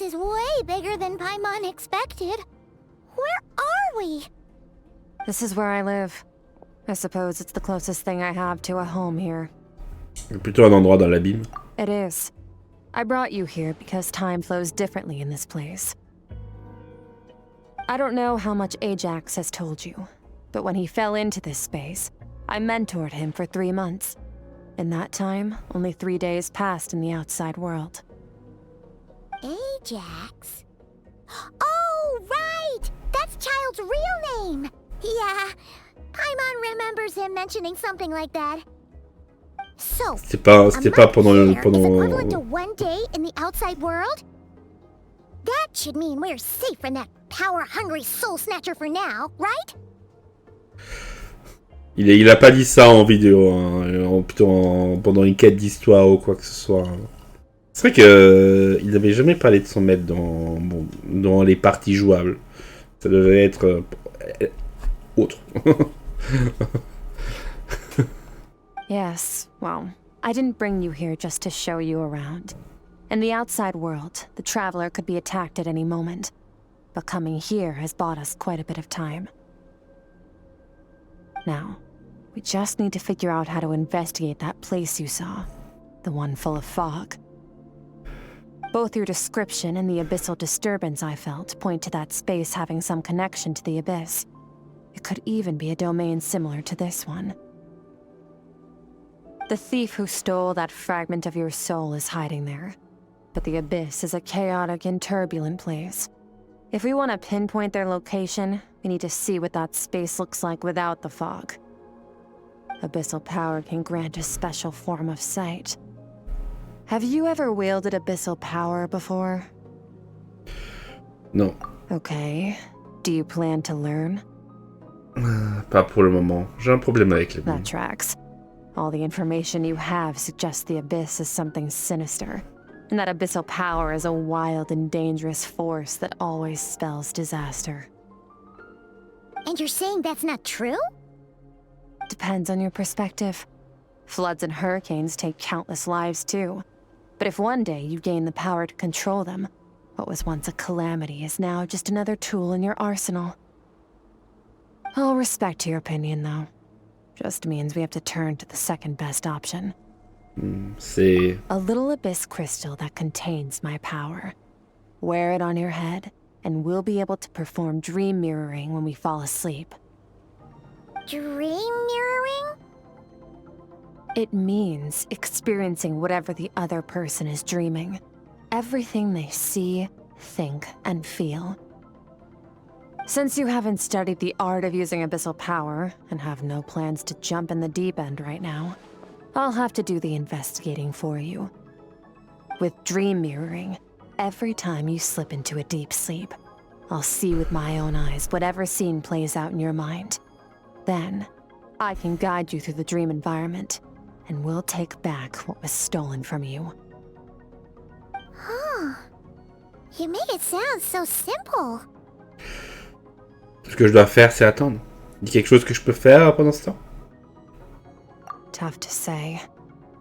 is way bigger than Paimon expected. Where are we? This is where I live. I suppose it's the closest thing I have to a home here. Plutôt un endroit dans l'abîme. It is. I brought you here because time flows differently in this place. I don't know how much Ajax has told you, but when he fell into this space, I mentored him for 3 months. In that time, only 3 days passed in the outside world. Ajax? Oh, right! That's Child's real name! Yeah, Paimon remembers him mentioning something like that. So, C'était pas pendant is equivalent to 1 day in the outside world? That should mean we're safe from that power-hungry soul snatcher for now, right? Il a pas dit ça en vidéo, hein, plutôt pendant une quête d'histoire ou quoi que ce soit. C'est vrai que il n'avait jamais parlé de son maître dans les parties jouables. Ça devait être autre. Yes, well, I didn't bring you here just to show you around. In the outside world, the Traveler could be attacked at any moment. But coming here has bought us quite a bit of time. Now, we just need to figure out how to investigate that place you saw. The one full of fog. Both your description and the abyssal disturbance I felt point to that space having some connection to the abyss. It could even be a domain similar to this one. The thief who stole that fragment of your soul is hiding there. But the abyss is a chaotic and turbulent place. If we want to pinpoint their location, we need to see what that space looks like without the fog. Abyssal power can grant a special form of sight. Have you ever wielded abyssal power before? Non. Okay. Do you plan to learn? Pas pour le moment. J'ai un problème avec les That tracks. All the information you have suggests the abyss is something sinister, and that abyssal power is a wild and dangerous force that always spells disaster. And you're saying that's not true? Depends on your perspective. Floods and hurricanes take countless lives too. But if one day you gain the power to control them, what was once a calamity is now just another tool in your arsenal. I'll respect your opinion, though. Just means we have to turn to the second best option. C'est... A little abyss crystal that contains my power. Wear it on your head, and we'll be able to perform dream mirroring when we fall asleep. Dream mirroring? It means experiencing whatever the other person is dreaming. Everything they see, think, and feel. Since you haven't studied the art of using abyssal power, and have no plans to jump in the deep end right now, I'll have to do the investigating for you. With dream mirroring, every time you slip into a deep sleep, I'll see with my own eyes whatever scene plays out in your mind. Then, I can guide you through the dream environment, and we'll take back what was stolen from you. Huh. You make it sound so simple. Tout ce que je dois faire, c'est attendre. Il y a quelque chose que je peux faire pendant ce temps? Tough to say.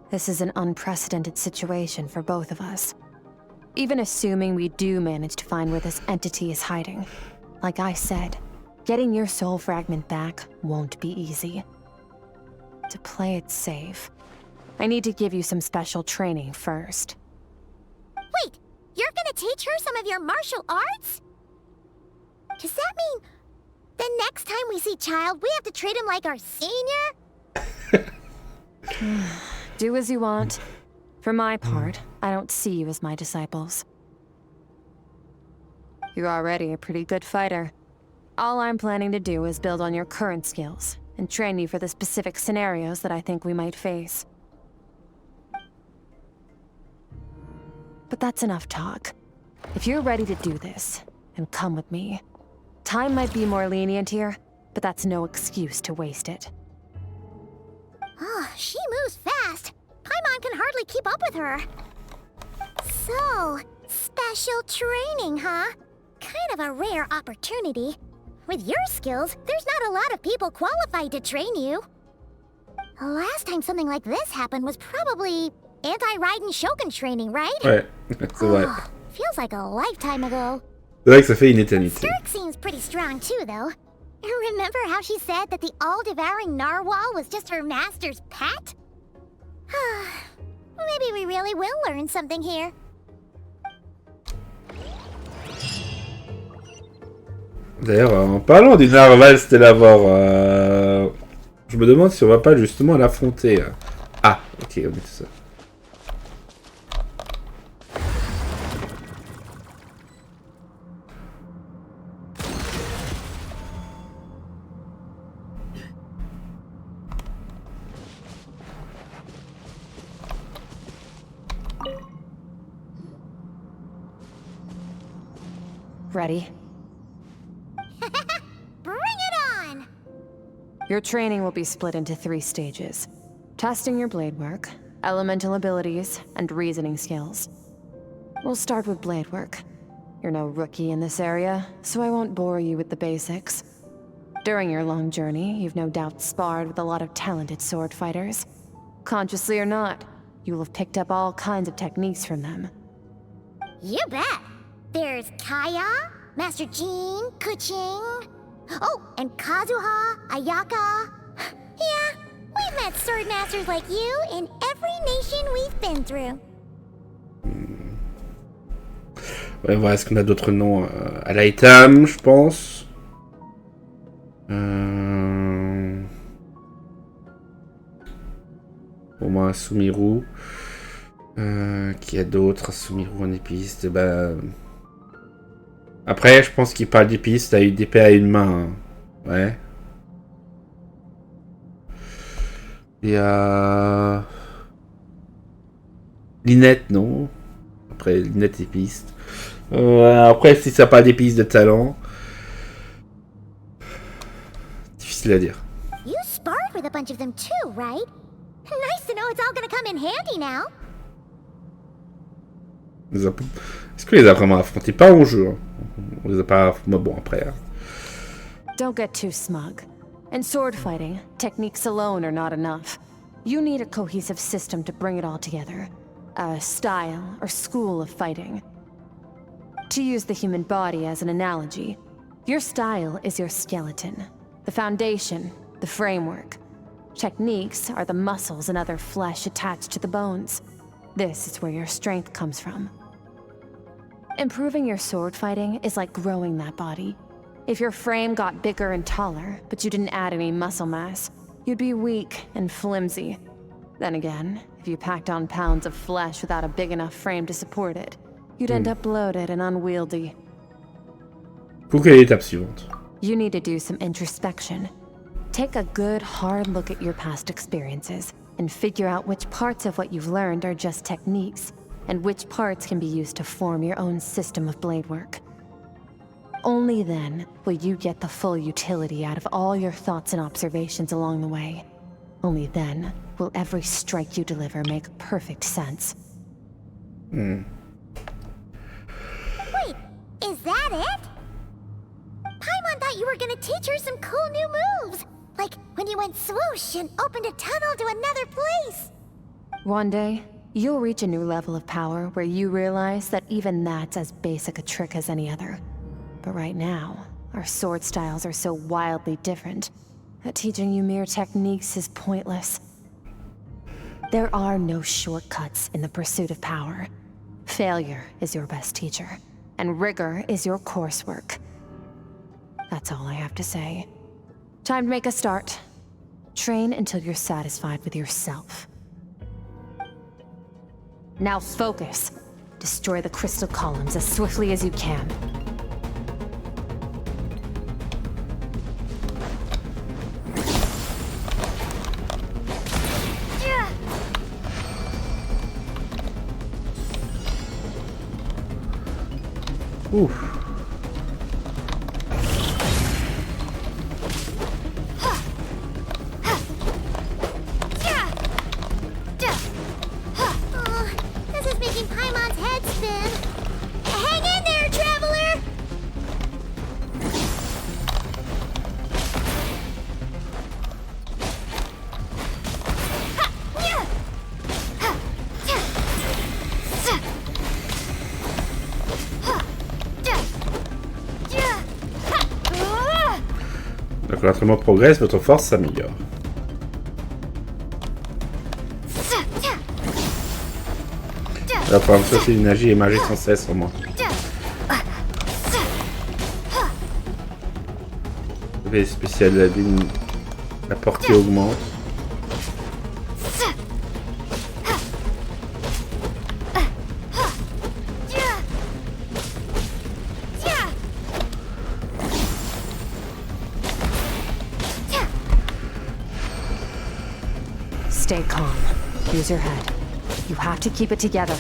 This is an unprecedented situation for both of us. Even assuming we do manage to find where this entity is hiding. Like I said, getting your soul fragment back won't be easy. To play it safe, I need to give you some special training first. Wait, you're gonna teach her some of your martial arts? Does that mean the next time we see Child, we have to treat him like our senior? Do as you want. For my part, I don't see you as my disciples. You're already a pretty good fighter. All I'm planning to do is build on your current skills and train you for the specific scenarios that I think we might face. But that's enough talk. If you're ready to do this, then come with me. Time might be more lenient here, but that's no excuse to waste it. Oh, she moves fast. Paimon can hardly keep up with her. So, special training, huh? Kind of a rare opportunity. With your skills, there's not a lot of people qualified to train you. The last time something like this happened was probably anti-Raiden Shogun training, right? Ouais, c'est vrai. Feels like a lifetime ago. C'est vrai que ça fait une éternité. Skirk seems pretty strong too, though. Remember how she said that the all-devouring narwhal was just her master's pet? Maybe we really will learn something here. D'ailleurs, en parlant du narwhal Stellavore, je me demande si on va pas justement l'affronter. Ah, ok, on est tout ça. Ready? Bring it on! Your training will be split into 3 stages. Testing your blade work, elemental abilities, and reasoning skills. We'll start with blade work. You're no rookie in this area, so I won't bore you with the basics. During your long journey, you've no doubt sparred with a lot of talented sword fighters. Consciously or not, you will have picked up all kinds of techniques from them. You bet! There's Kaya, Master Jean, Kuching... Oh, and Kazuha, Ayaka... Yeah, we've met sword masters like you in every nation we've been through. Ouais, voilà, est-ce qu'on a d'autres noms à l'item, je pense. Au moins Sumiru. Qui a d'autres Sumiru en épiste. Bah... Après, je pense qu'il parle d'épiste à une épée à une main. Hein. Ouais. Il y a... Linette, non. Après, Linette épiste. Après, si ça parle d'épistes de talent... Difficile à dire. You sparred with a bunch of them too, right? Nice to know it's all gonna come in handy now. Est-ce qu'on les a vraiment affrontés? Pas en jeu. Hein. On les a pas... Bon, après... Hein. Don't get too smug. In sword fighting, techniques alone are not enough. You need a cohesive system to bring it all together. A style or school of fighting. To use the human body as an analogy, your style is your skeleton, the foundation, the framework. Techniques are the muscles and other flesh attached to the bones. This is where your strength comes from. Improving your sword fighting is like growing that body. If your frame got bigger and taller, but you didn't add any muscle mass, you'd be weak and flimsy. Then again, if you packed on pounds of flesh without a big enough frame to support it, you'd end up bloated and unwieldy. Pour quelle est l'étape suivante? You need to do some introspection. Take a good, hard look at your past experiences and figure out which parts of what you've learned are just techniques, and which parts can be used to form your own system of blade work. Only then will you get the full utility out of all your thoughts and observations along the way. Only then will every strike you deliver make perfect sense. Wait, is that it? Paimon thought you were gonna teach her some cool new moves! Like when you went swoosh and opened a tunnel to another place! One day, you'll reach a new level of power where you realize that even that's as basic a trick as any other. But right now, our sword styles are so wildly different that teaching you mere techniques is pointless. There are no shortcuts in the pursuit of power. Failure is your best teacher, and rigor is your coursework. That's all I have to say. Time to make a start. Train until you're satisfied with yourself. Now focus. Destroy the crystal columns as swiftly as you can. Ouf. This is making Paimon's head spin. Hang in there, traveler! que l'entraînement progresse, votre force s'améliore. La formation de l'énergie émerger sans cesse en moi. Le spécial de la ligne, la portée augmente. Stay calm. Use your head. You have to keep it together.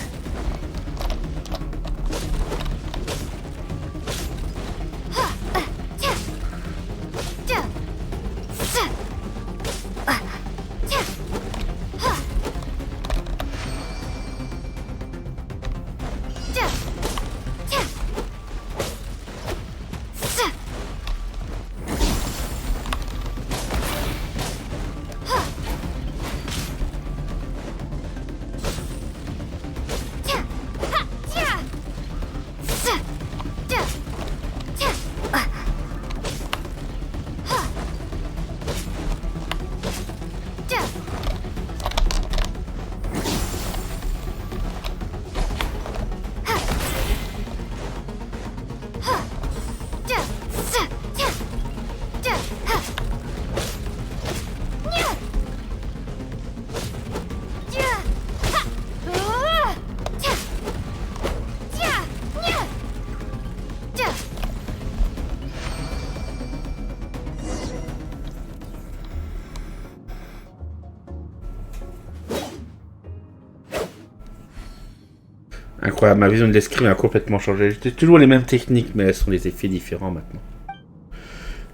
Incroyable, ma vision de l'escrime a complètement changé. J'ai toujours les mêmes techniques, mais elles sont des effets différents maintenant.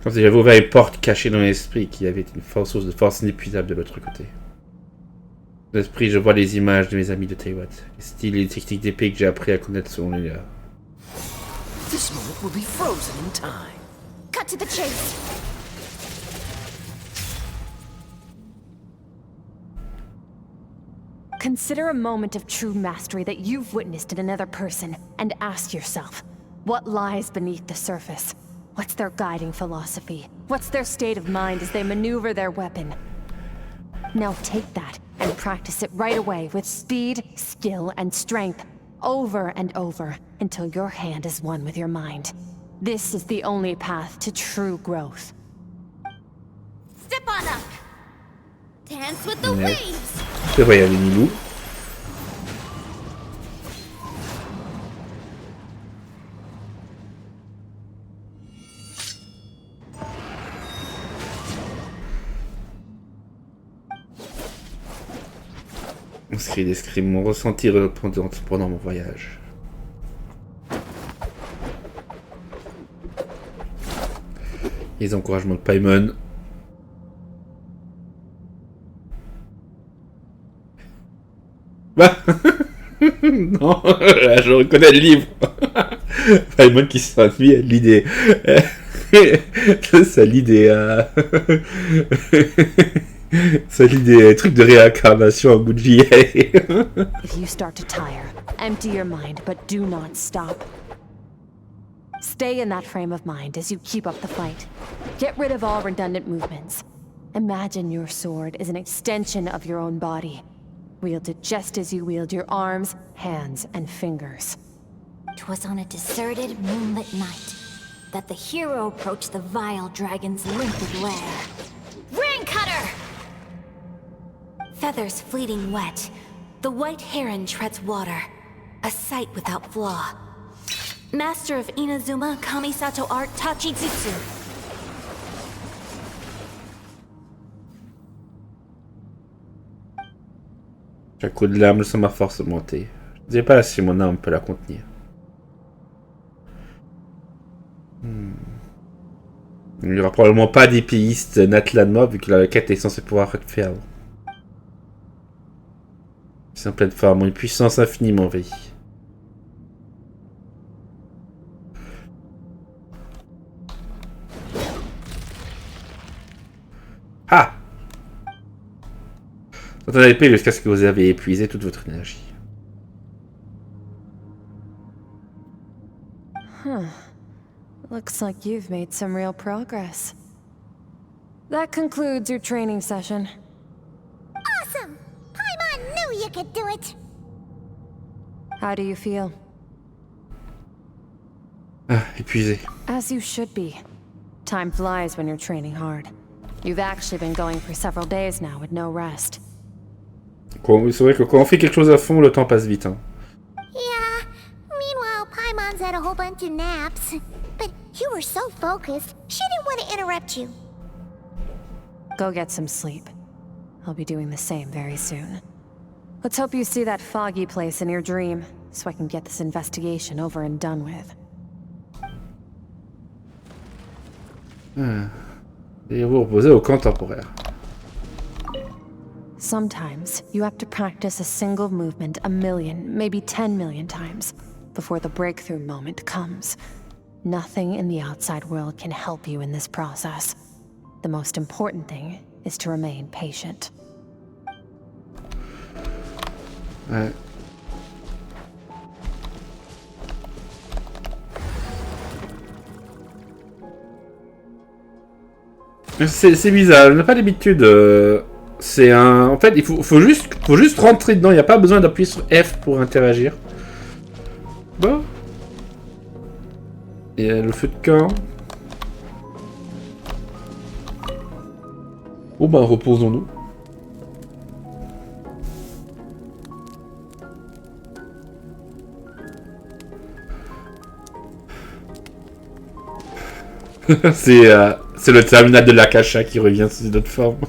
Comme si j'avais ouvert une porte cachée dans l'esprit, qui avait une source de force inépuisable de l'autre côté. Dans l'esprit, je vois les images de mes amis de Taïwan, les styles et les techniques d'épée que j'ai appris à connaître selon les leurs. This moment will be frozen in time. Cut to the chase. Consider a moment of true mastery that you've witnessed in another person, and ask yourself, what lies beneath the surface? What's their guiding philosophy? What's their state of mind as they maneuver their weapon? Now take that and practice it right away with speed, skill, and strength, over and over, until your hand is one with your mind. This is the only path to true growth. Step on up. Dance with the waves. C'est vrai, il y a les Nilous. Inscrit d'escrime, mon ressenti pendant mon voyage. Les encouragements de Paimon. Bah non, je reconnais le livre. Paimon qui s'ennuie à l'idée. Ça l'idée à... Ça lit des trucs de réincarnation en bout de vie. If you start to tire, empty your mind, but do not stop. Stay in that frame of mind as you keep up the fight. Get rid of all redundant movements. Imagine your sword is an extension of your own body. Wield it just as you wield your arms, hands, and fingers. 'Twas on a deserted, moonlit night that the hero approached the vile dragon's limpid lair. Ring cutter! Feathers fleeting wet, the white heron treads water, a sight without flaw. Master of Inazuma Kamisato art Tachijutsu. Chaque coup de lame, je sens ma force monter. Je ne sais pas si mon âme peut la contenir. Il n'y aura probablement pas d'épéiste Natlanma vu que la quête est censée pouvoir être faire. C'est en pleine forme, une puissance infinie m'envahit. Ah! Sortez à l'épée jusqu'à ce que vous avez épuisé toute votre énergie. Huh. Looks like you've made some real progress. That concludes your training session. Awesome! Paimon knew you could do it! How do you feel? Ah, épuisé. As you should be. Time flies when you're training hard. You've actually been going for several days now with no rest. C'est vrai que quand on fait quelque chose à fond, le temps passe vite. Hein. Yeah, meanwhile Paimon's had a whole bunch of naps. But you were so focused, she didn't want to interrupt you. Go get some sleep. I'll be doing the same very soon. Let's hope you see that foggy place in your dream, so I can get this investigation over and done with. Et vous reposez au camp temporaire. Sometimes, you have to practice a single movement 1 million, maybe 10 million times, before the breakthrough moment comes. Nothing in the outside world can help you in this process. The most important thing is to remain patient. Ouais. C'est bizarre, on n'a pas d'habitude. C'est un. En fait, il faut juste rentrer dedans. Il n'y a pas besoin d'appuyer sur F pour interagir. Bon. Et le feu de camp. Bon bah reposons-nous. C'est le terminal de l'Akasha qui revient sous une autre forme.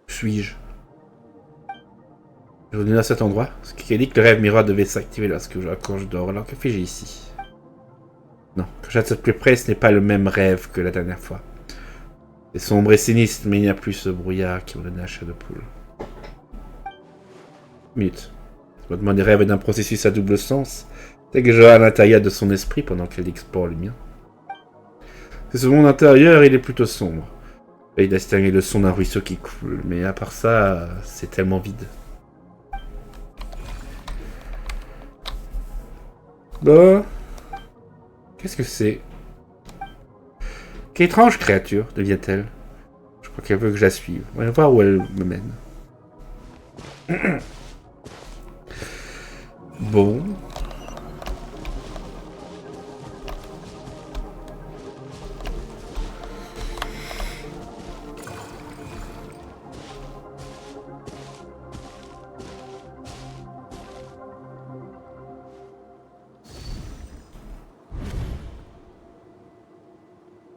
Suis-je revenu à cet endroit? Ce qui a dit que le rêve miroir devait s'activer quand je dors. Alors que fais-je ici? Non, quand j'attends plus près, ce n'est pas le même rêve que la dernière fois. C'est sombre et sinistre, mais il n'y a plus ce brouillard qui me donnait un chat de poule. Minute. Ce mouvement des rêves est d'un processus à double sens. C'est que je vois à l'intérieur de son esprit pendant qu'elle explore le mien. C'est ce monde intérieur, il est plutôt sombre. Il a distingué le son d'un ruisseau qui coule, mais à part ça, c'est tellement vide. Bon. Qu'est-ce que c'est? Quelle étrange créature devient-elle? Je crois qu'elle veut que je la suive. On va voir où elle me mène. Bon.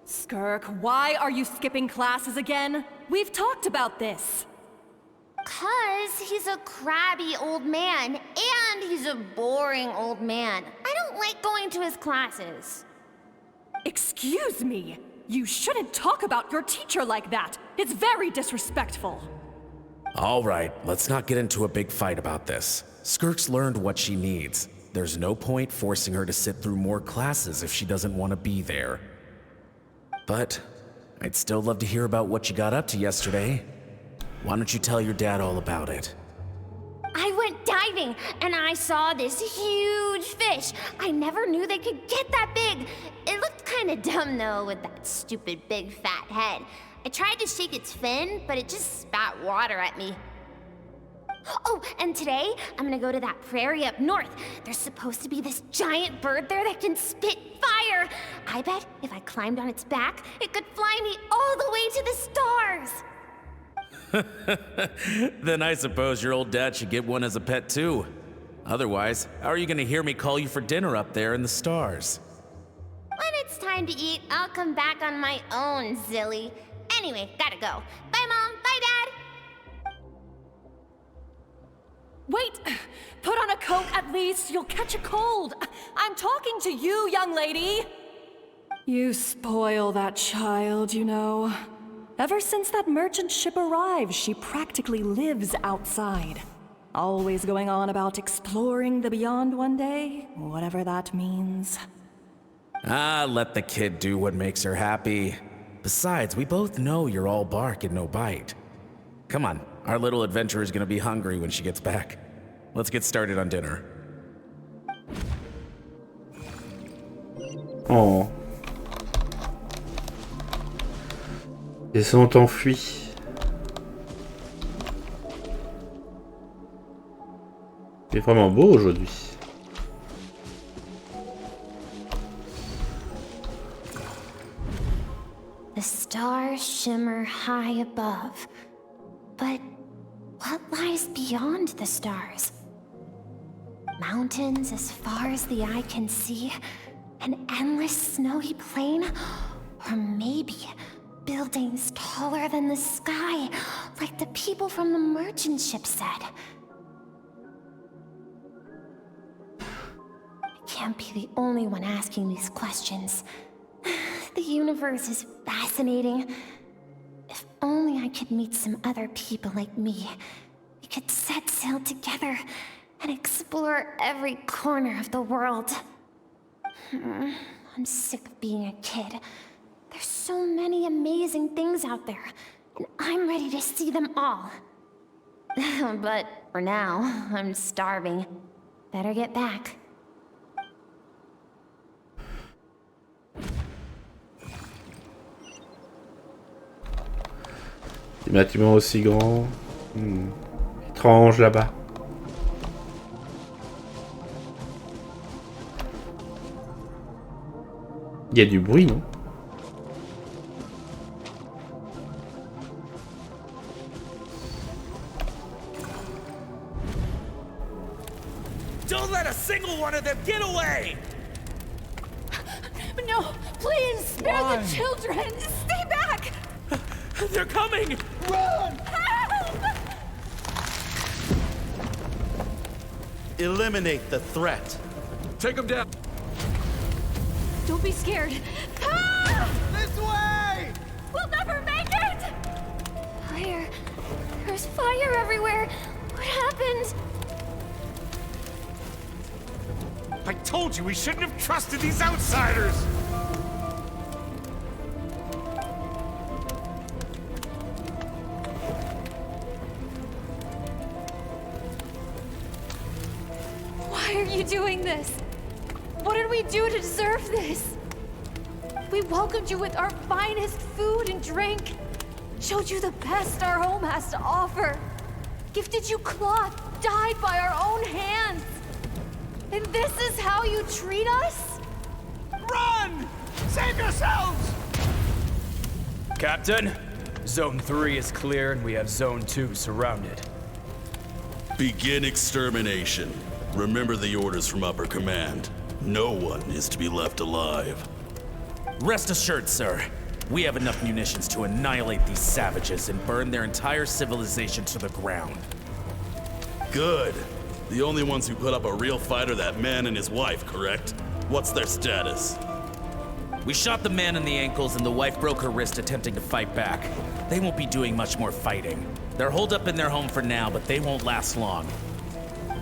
Skirk, why are you skipping classes again? We've talked about this. 'Cause he's a crabby old man, and he's a boring old man. I don't like going to his classes. Excuse me? You shouldn't talk about your teacher like that. It's very disrespectful. All right, let's not get into a big fight about this. Skirk's learned what she needs. There's no point forcing her to sit through more classes if she doesn't want to be there. But I'd still love to hear about what you got up to yesterday. Why don't you tell your dad all about it? I went diving, and I saw this huge fish. I never knew they could get that big. It looked kind of dumb, though, with that stupid big fat head. I tried to shake its fin, but it just spat water at me. Oh, and today, I'm gonna go to that prairie up north. There's supposed to be this giant bird there that can spit fire. I bet if I climbed on its back, it could fly me all the way to the stars. Then I suppose your old dad should get one as a pet too. Otherwise, how are you gonna hear me call you for dinner up there in the stars? When it's time to eat, I'll come back on my own, Zilly. Anyway, gotta go. Bye, Mom. Bye, Dad. Wait! Put on a coat at least. You'll catch a cold. I'm talking to you, young lady. You spoil that child, you know. Ever since that merchant ship arrived, she practically lives outside. Always going on about exploring the beyond one day, whatever that means. Ah, let the kid do what makes her happy. Besides, we both know you're all bark and no bite. Come on, our little adventurer is gonna be hungry when she gets back. Let's get started on dinner. Oh. Ils sont enfuis. C'est vraiment beau aujourd'hui. The stars shimmer high above. But what lies beyond the stars? Mountains as far as the eye can see? An endless snowy plain? Or maybe buildings taller than the sky, like the people from the merchant ship said? I can't be the only one asking these questions. The universe is fascinating. If only I could meet some other people like me. We could set sail together and explore every corner of the world. I'm sick of being a kid. There's so many amazing things out there, and I'm ready to see them all. But for now, I'm starving. Better get back. Des bâtiments aussi grands. Étrange là-bas. Il y a du bruit, non? Don't let a single one of them get away! No, please, spare the children! Stay back! They're coming! Help! Eliminate the threat. Take them down! Don't be scared. This way! We'll never make it! Fire. There's fire everywhere. What happened? I told you we shouldn't have trusted these outsiders! Why are you doing this? What did we do to deserve this? We welcomed you with our finest food and drink, showed you the best our home has to offer, gifted you cloth dyed by our own hands. And this is how you treat us? Run! Save yourselves! Captain, Zone 3 is clear and we have Zone 2 surrounded. Begin extermination. Remember the orders from upper command. No one is to be left alive. Rest assured, sir. We have enough munitions to annihilate these savages and burn their entire civilization to the ground. Good. The only ones who put up a real fight are that man and his wife, correct? What's their status? We shot the man in the ankles and the wife broke her wrist attempting to fight back. They won't be doing much more fighting. They're holed up in their home for now, but they won't last long.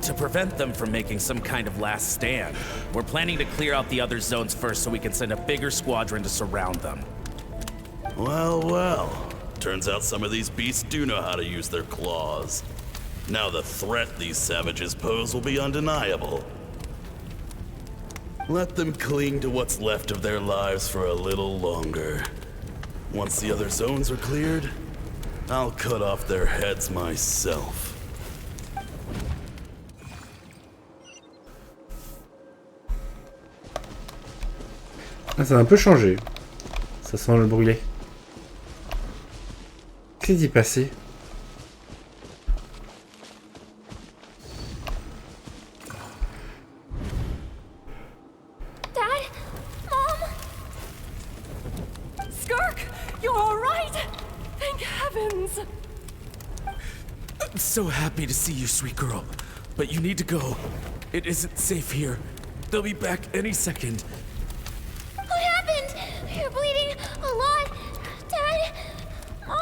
To prevent them from making some kind of last stand, we're planning to clear out the other zones first so we can send a bigger squadron to surround them. Well, well. Turns out some of these beasts do know how to use their claws. Now the threat these savages pose will be undeniable. Let them cling to what's left of their lives for a little longer. Once the other zones are cleared, I'll cut off their heads myself. Ah, ça a un peu changé. Ça sent le brûlé. Qu'est-ce qui s'est passé? Dad? Mom? Skirk, you're all right? Thank heavens! I'm so happy to see you, sweet girl. But you need to go. It isn't safe here. They'll be back any second. What happened? You're bleeding a lot. Dad? Mom?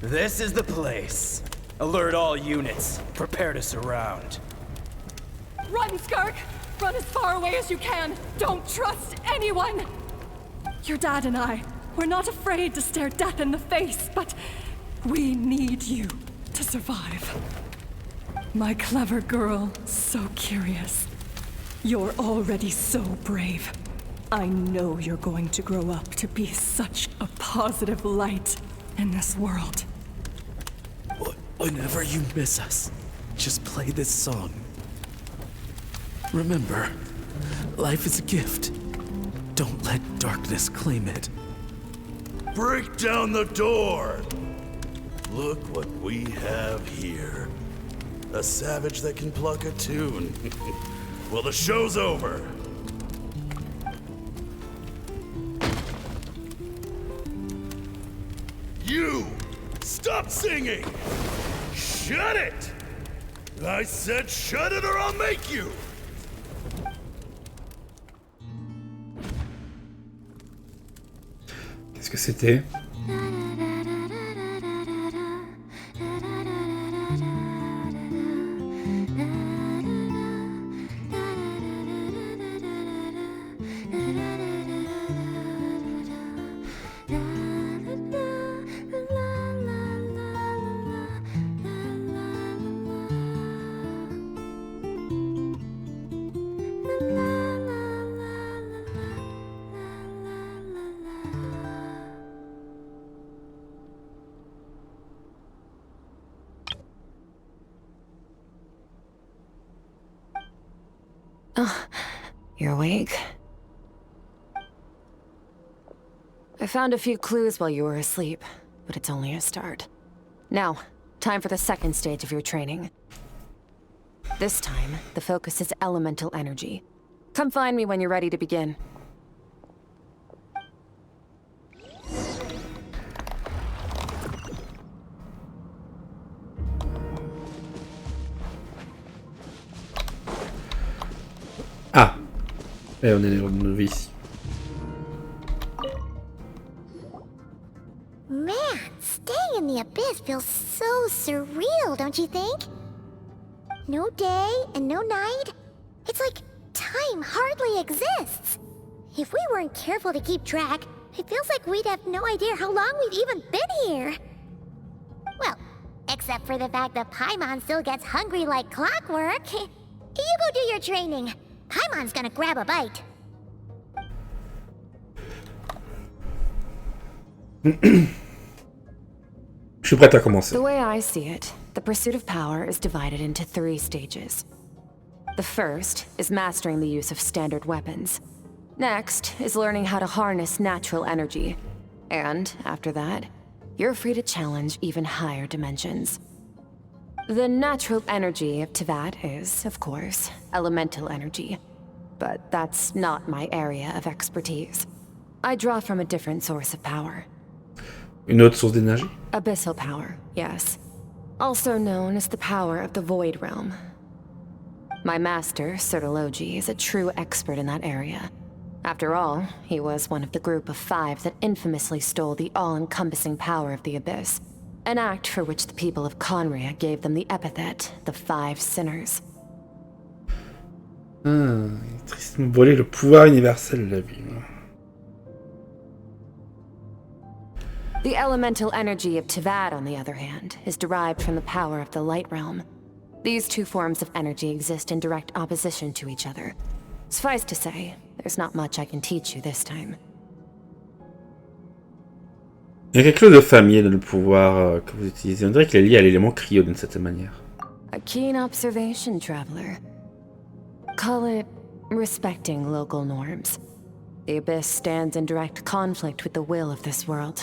This is the place. Alert all units. Prepare to surround. Run, Skirk! Run as far away as you can! Don't trust anyone! Your dad and I, we're not afraid to stare death in the face, but we need you to survive. My clever girl, so curious. You're already so brave. I know you're going to grow up to be such a positive light in this world. Whenever you miss us, just play this song. Remember, life is a gift. Don't let darkness claim it. Break down the door! Look what we have here. A savage that can pluck a tune. Well, the show's over. You! Stop singing! Shut it! I said shut it or I'll make you! Qu'est-ce que c'était? Oh, you're awake? I found a few clues while you were asleep, but it's only a start. Now, time for the second stage of your training. This time, the focus is elemental energy. Come find me when you're ready to begin. Ah! Et on est novice. Man, staying in the abyss feels so surreal, don't you think? No day and no night. It's like time hardly exists. If we weren't careful to keep track, it feels like we'd have no idea how long we've even been here. Well, except for the fact that Paimon still gets hungry like clockwork. You go do your training. Paimon's gonna grab a bite. Je suis prête à commencer. The way I see it, the pursuit of power is divided into 3 stages. The first is mastering the use of standard weapons. Next is learning how to harness natural energy. And after that, you're free to challenge even higher dimensions. The natural energy of Teyvat is, of course, elemental energy. But that's not my area of expertise. I draw from a different source of power. Une autre source d'énergie? Abyssal power, yes. Also known as the power of the Void Realm. My master, Sertologi, is a true expert in that area. After all, he was one of the group of 5 that infamously stole the all-encompassing power of the Abyss. An act for which the people of Conria gave them the epithet, the 5 Sinners. Tristement voler le pouvoir universel de la vie. The elemental energy of Teyvat, on the other hand, is derived from the power of the Light Realm. These 2 forms of energy exist in direct opposition to each other. Suffice to say, there's not much I can teach you this time. Il y a quelque chose de familier dans le pouvoir que vous utilisez. On dirait qu'il est lié à l'élément cryo d'une certaine manière. A keen observation, traveler. Call it respecting local norms. The Abyss stands in direct conflict with the will of this world.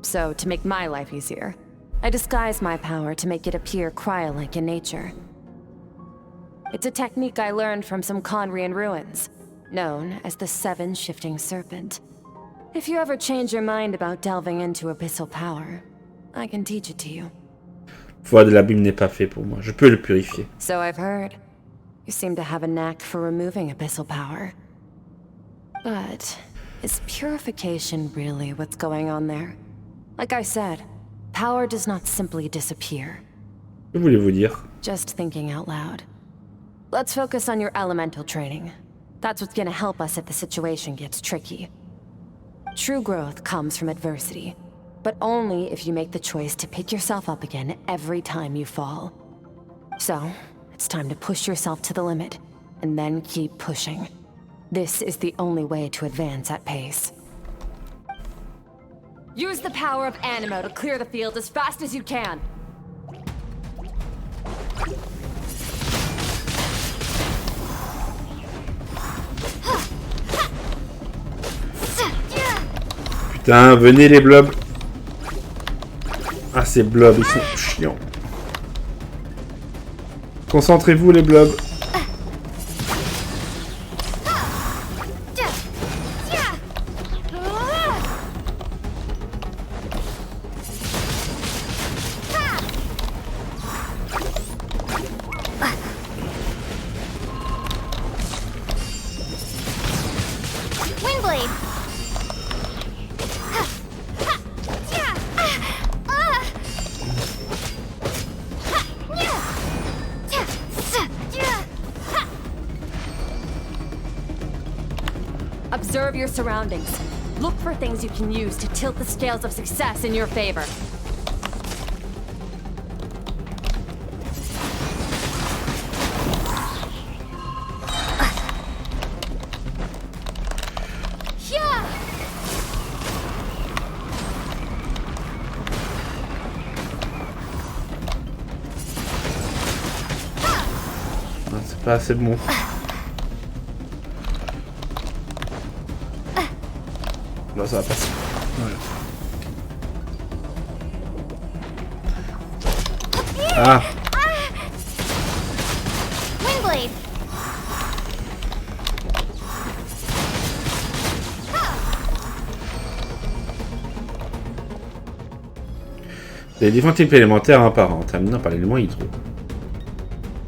So, to make my life easier, I disguise my power to make it appear cryo-like in nature. It's a technique I learned from some Conrian ruins, known as the 7 Shifting Serpent. If you ever change your mind about delving into abyssal power, I can teach it to you. Le pouvoir de l'abîme n'est pas fait pour moi. Je peux le purifier. So I've heard. You seem to have a knack for removing abyssal power. But is purification really what's going on there? Like I said, Power does not simply disappear. Que voulez-vous dire? Just thinking out loud. Let's focus on your elemental training. That's what's gonna help us if the situation gets tricky. True growth comes from adversity, but only if you make the choice to pick yourself up again every time you fall. So, it's time to push yourself to the limit, and then keep pushing. This is the only way to advance at pace. Use the power of Animo to clear the field as fast as you can. Putain, venez les blobs. Ah, ces blobs, ils sont chiants. Concentrez-vous les blobs. Observe your surroundings. Look for things you can use to tilt the scales of success in your favor. C'est pas assez bon. Non, ça va passer. Voilà. Ah. Windblade. Les différents types élémentaires apparents, terminant par l'élément hydro.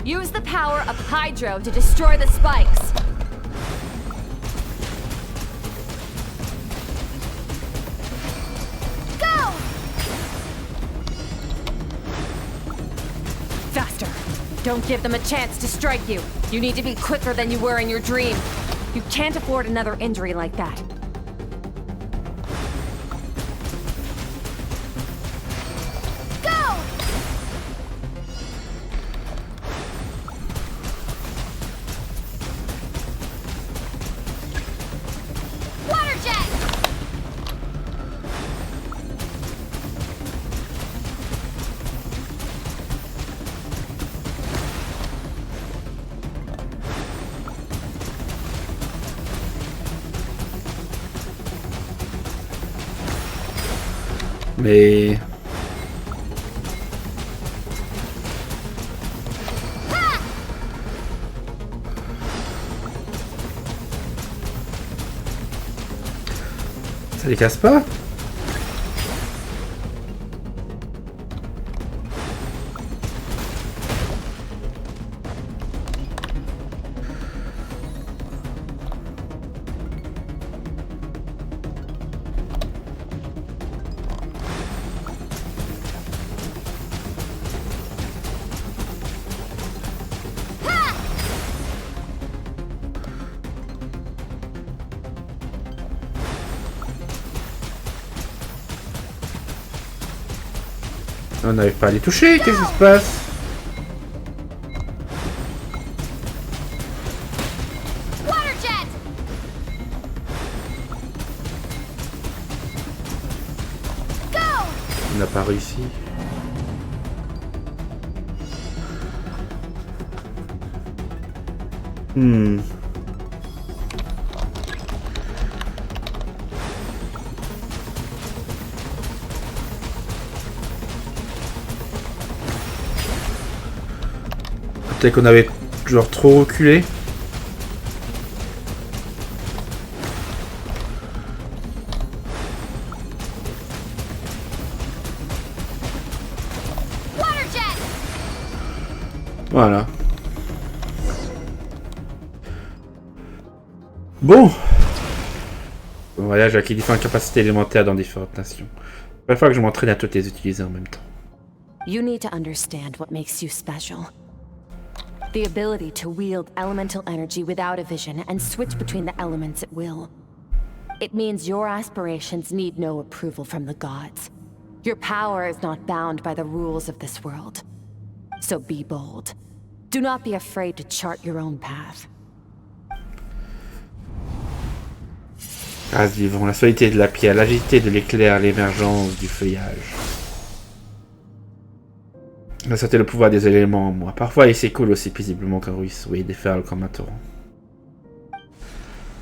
Use the power of Hydro to destroy the spikes. Go! Faster. Don't give them a chance to strike you. You need to be quicker than you were in your dream. You can't afford another injury like that. Mais... ça les casse pas? On n'arrive pas à les toucher, qu'est-ce qui se passe? On n'a pas réussi. Peut-être qu'on avait genre trop reculé. Voilà. Bon. Voyage avec les différentes capacités élémentaires dans différentes nations. Il faut que je m'entraîne à toutes les utiliser en même temps. You need to understand what makes you special. The ability to wield elemental energy without a vision and switch between the elements at will. It means your aspirations need no approval from the gods. Your power is not bound by the rules of this world. So be bold. Do not be afraid to chart your own path. Race vivant, la solidité de la pierre, l'agilité de l'éclair, l'émergence du feuillage. La santé, le pouvoir des éléments en moi. Parfois, il s'écoule aussi paisiblement qu'un ruisseau et déferle comme un torrent.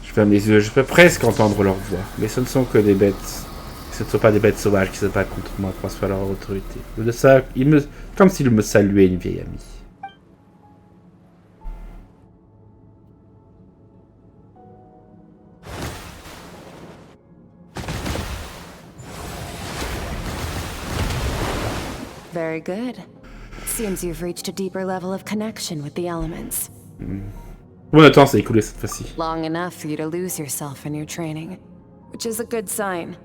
Je ferme les yeux, je peux presque entendre leur voix, mais ce ne sont que des bêtes. Ce ne sont pas des bêtes sauvages qui se battent contre moi pour asseoir leur autorité. De ça, comme s'ils me saluaient une vieille amie. Very good. Seems you've reached a deeper level of connection with the elements. Bon, le temps s'est écoulé cette fois-ci. Long enough for you to lose yourself in your training, which is a good sign.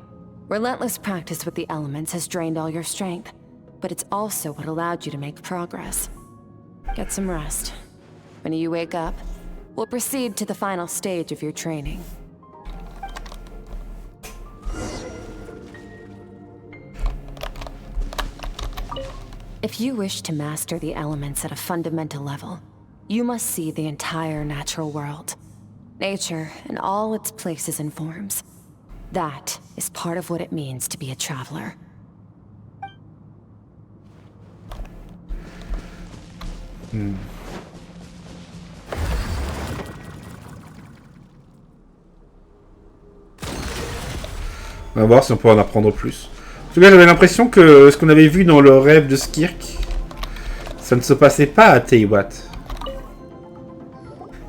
Relentless practice with the elements has drained all your strength, but it's also what allowed you to make progress. Get some rest. When you wake up, we'll proceed to the final stage of your training. If you wish to master the elements at a fundamental level, you must see the entire natural world. Nature in all its places and forms. That is part of what it means to be a traveler. On va voir si on peut en apprendre plus. En tout cas, j'avais l'impression que ce qu'on avait vu dans le rêve de Skirk, ça ne se passait pas à Teiwat.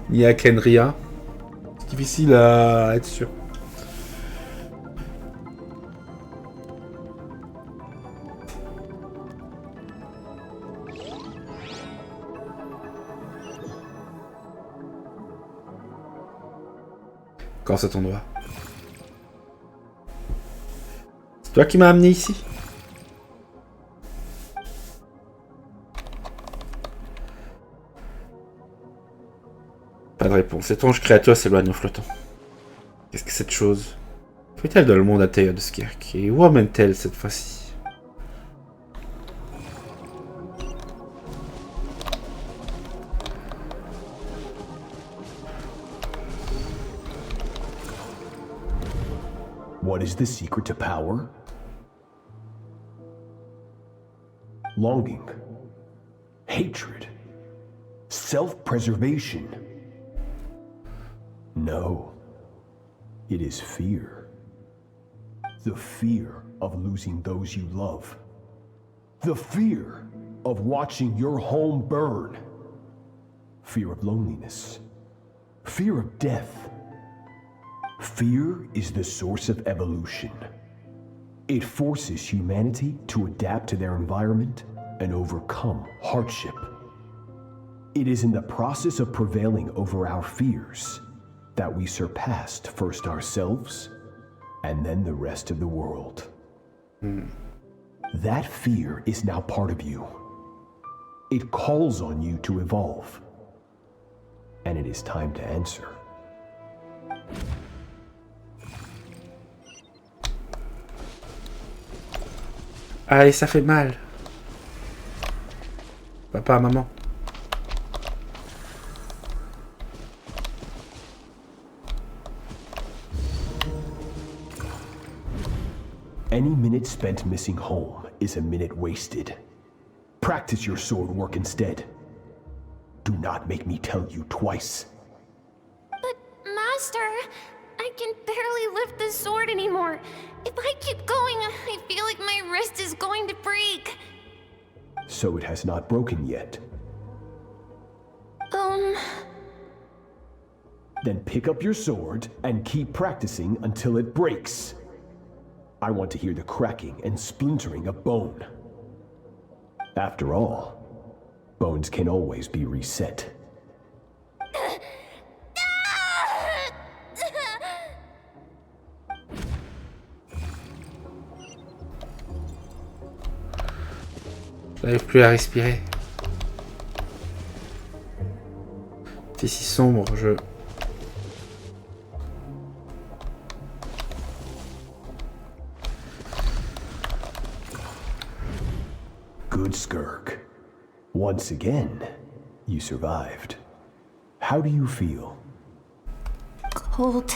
Ni à Kenria. C'est difficile à être sûr. Quand cet endroit. C'est toi qui m'as amené ici? Pas de réponse. Étrange créature s'éloigne en flottant. Qu'est-ce que cette chose? Fait-elle dans le monde intérieur de Skirk? Et où amène-t-elle cette fois-ci? What is the secret to power? Longing, hatred, self-preservation. No, it is fear. The fear of losing those you love. The fear of watching your home burn. Fear of loneliness. Fear of death. Fear is the source of evolution. It forces humanity to adapt to their environment and overcome hardship. It is in the process of prevailing over our fears that we surpassed first ourselves and then the rest of the world. That fear is now part of you. It calls on you to evolve. And it is time to answer. Allez, ça fait mal. Papa, maman. Any minute spent missing home is a minute wasted. Practice your sword work instead. Do not make me tell you twice. But, Master, I can barely lift the sword anymore. If I keep going, I feel like my wrist is going to break. So it has not broken yet. Then pick up your sword and keep practicing until it breaks. I want to hear the cracking and splintering of bone. After all, bones can always be reset. J'arrive plus à respirer. C'est si sombre, je... Good Skirk. Once again, you survived. How do you feel? Cold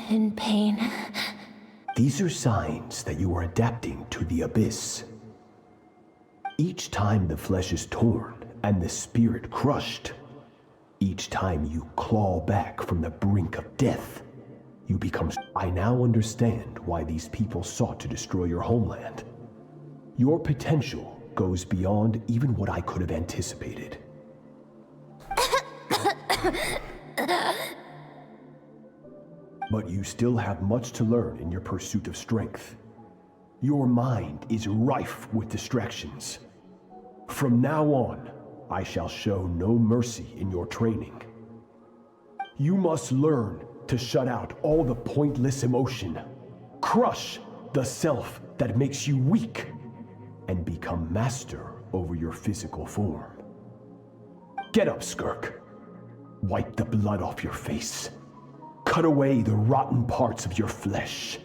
and pain. These are signs that you are adapting to the abyss. Each time the flesh is torn and the spirit crushed, each time you claw back from the brink of death, you become... I now understand why these people sought to destroy your homeland. Your potential goes beyond even what I could have anticipated. But you still have much to learn in your pursuit of strength. Your mind is rife with distractions. From now on, I shall show no mercy in your training. You must learn to shut out all the pointless emotion, crush the self that makes you weak, and become master over your physical form. Get up, Skirk. Wipe the blood off your face. Cut away the rotten parts of your flesh,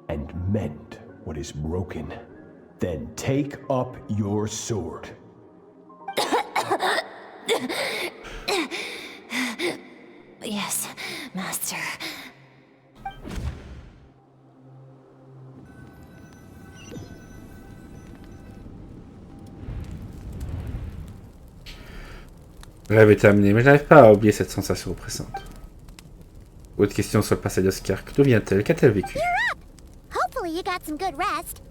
and mend what is broken. Then take up your sword. Yes, Master. Rêve est terminé, mais j'arrive pas à oublier cette sensation oppressante. Autre question sur le passage de Skirk. D'où vient-elle? Qu'a-t-elle vécu? You're up! Hopefully you got some good rest.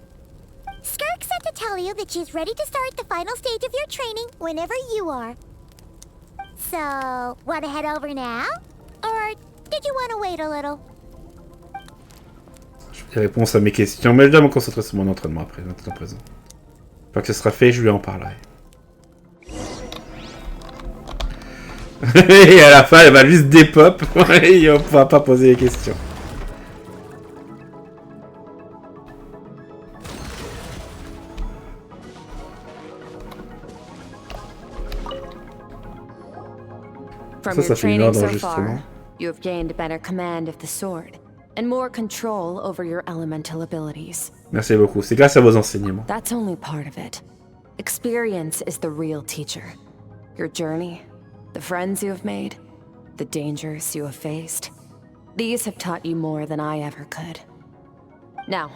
Skirk said to tell you that she's ready to start the final stage of your training whenever you are. So, want to head over now? Or did you want to wait a little? Je fais des réponses à mes questions, mais je dois me concentrer sur mon entraînement après, maintenant présent. Une fois que ce sera fait, je lui en parlerai. Et à la fin, elle va juste dépop et on pourra pas poser les questions. From Ça your fait une heure training so d'enregistrement. far, you have gained better command of the sword and more control over your elemental abilities. Merci beaucoup, c'est grâce à vos enseignements. That's only part of it. Experience is the real teacher. Your journey, the friends you have made, the dangers you have faced. These have taught you more than I ever could. Now,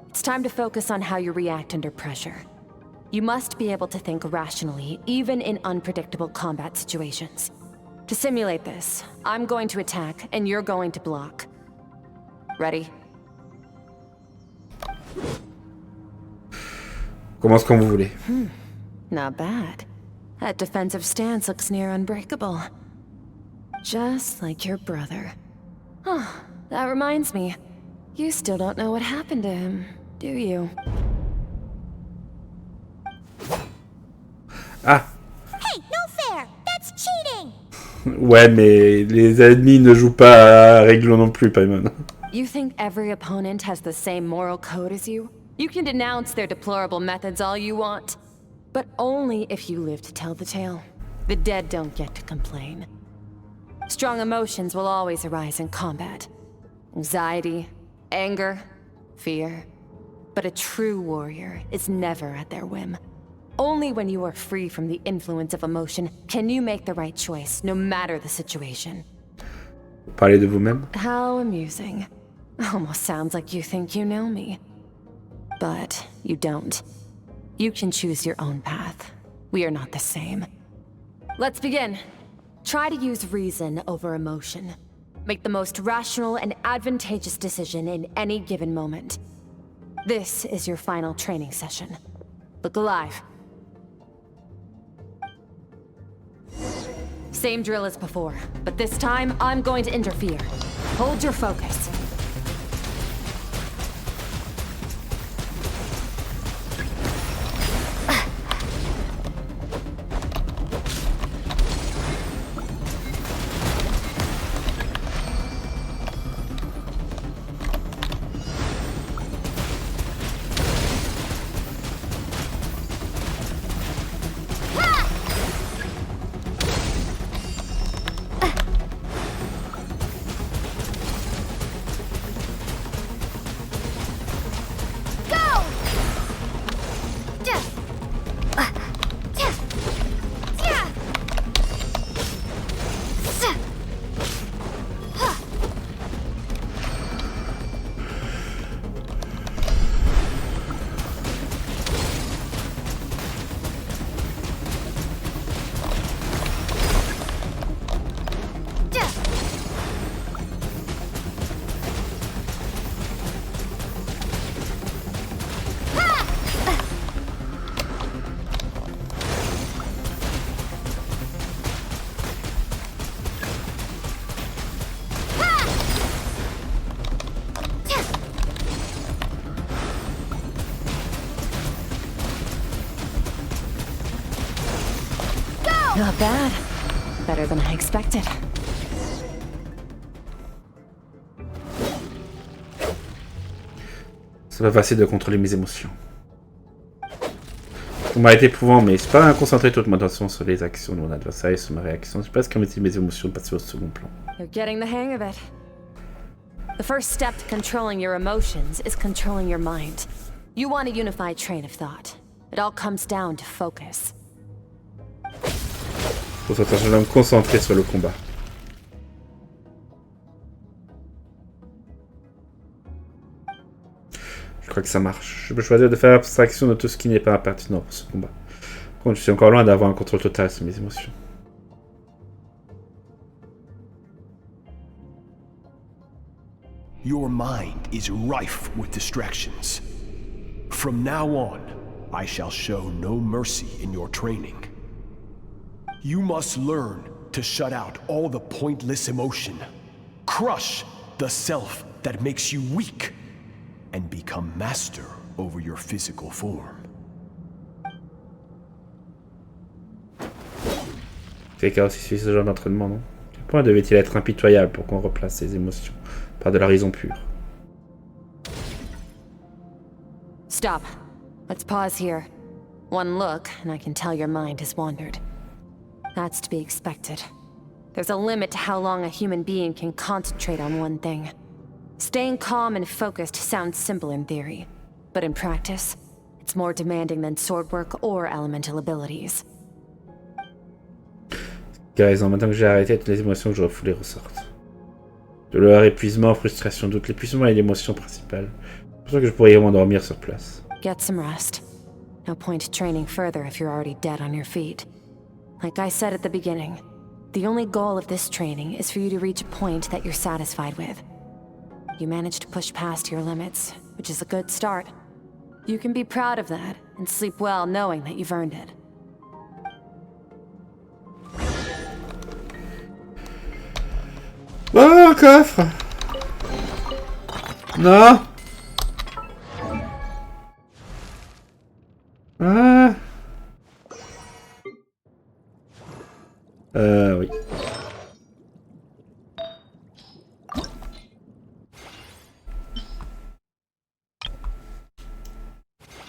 it's time to focus on how you react under pressure. You must be able to think rationally, even in unpredictable combat situations. To simulate this, I'm going to attack and you're going to block. Ready? Commence quand vous voulez. Not bad. That defensive stance looks near unbreakable. Just like your brother. Oh, that reminds me. You still don't know what happened to him, do you? Ah! Hey, no fair! That's cheating! Ouais, mais les ennemis ne jouent pas à règle non plus, Paimon. You think every opponent has the same moral code as you? You can denounce their deplorable methods all you want. But only if you live to tell the tale. The dead don't get to complain. Strong emotions will always arise in combat. Anxiety, anger, fear. But a true warrior is never at their whim. Only when you are free from the influence of emotion can you make the right choice, no matter the situation. Parlez de vous-même. How amusing. Almost sounds like you think you know me. But you don't. You can choose your own path. We are not the same. Let's begin. Try to use reason over emotion. Make the most rational and advantageous decision in any given moment. This is your final training session. Look alive. Same drill as before, but this time I'm going to interfere. Hold your focus. Not bad. Better than I expected. C'est pas facile de contrôler mes émotions. On m'a été éprouvant, mais je suis pas concentré toute mon attention sur les actions de mon adversaire et sur ma réaction. Je passe comme si mes émotions passaient au second plan. You're getting the hang of it. The first step to controlling your emotions is controlling your mind. You want a unified train of thought. It all comes down to focus. Concentration, je dois me concentrer sur le combat. Je crois que ça marche. Je peux choisir de faire abstraction de tout ce qui n'est pas pertinent pour ce combat. Par contre, je suis encore loin d'avoir un contrôle total sur mes émotions. Your mind is rife with distractions. From now on, I shall show no mercy in your training. You must learn to shut out all the pointless emotion. Crush the self that makes you weak. And become master over your physical form. C'est car aussi suit ce genre d'entraînement, non? Quel point devait-il être impitoyable pour qu'on replace ses émotions par de la raison pure? Stop. Let's pause here. One look, and I can tell your mind has wandered. That's to be expected. There's a limit to how long a human being can concentrate on one thing. Staying calm and focused sounds simple in theory, but in practice, it's more demanding than sword work or elemental abilities. Raison, maintenant que j'ai arrêté, toutes les émotions que je refoulais ressortent. Douleur, épuisement, frustration, doute. L'épuisement est l'émotion principale. C'est pour ça que je pourrais m'endormir sur place. Get some rest. No point training further if you're already dead on your feet. Like I said at the beginning, the only goal of this training is for you to reach a point that you're satisfied with. You managed to push past your limits, which is a good start. You can be proud of that, and sleep well knowing that you've earned it. Oh, coffre! Non! Ah! Oui.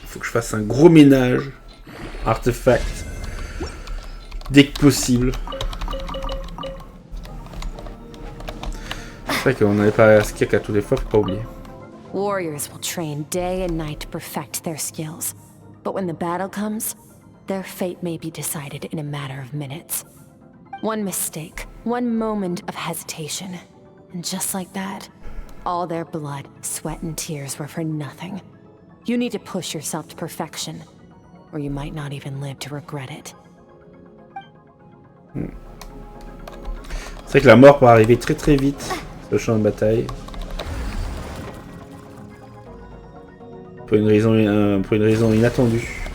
Faut que je fasse un gros ménage. Artefact. Dès que possible. C'est vrai qu'on n'avait pas Skirk à tous les fois, faut pas oublier. Warriors will train day and night to perfect their skills. But when the battle comes, their fate may be decided in a matter of minutes. One mistake, one moment of hesitation. And just like that, all their blood, sweat, and tears were for nothing. You need to push yourself to perfection, or you might not even live to regret it. C'est vrai que la mort peut arriver très très vite sur le champ de bataille. Pour une raison inattendue.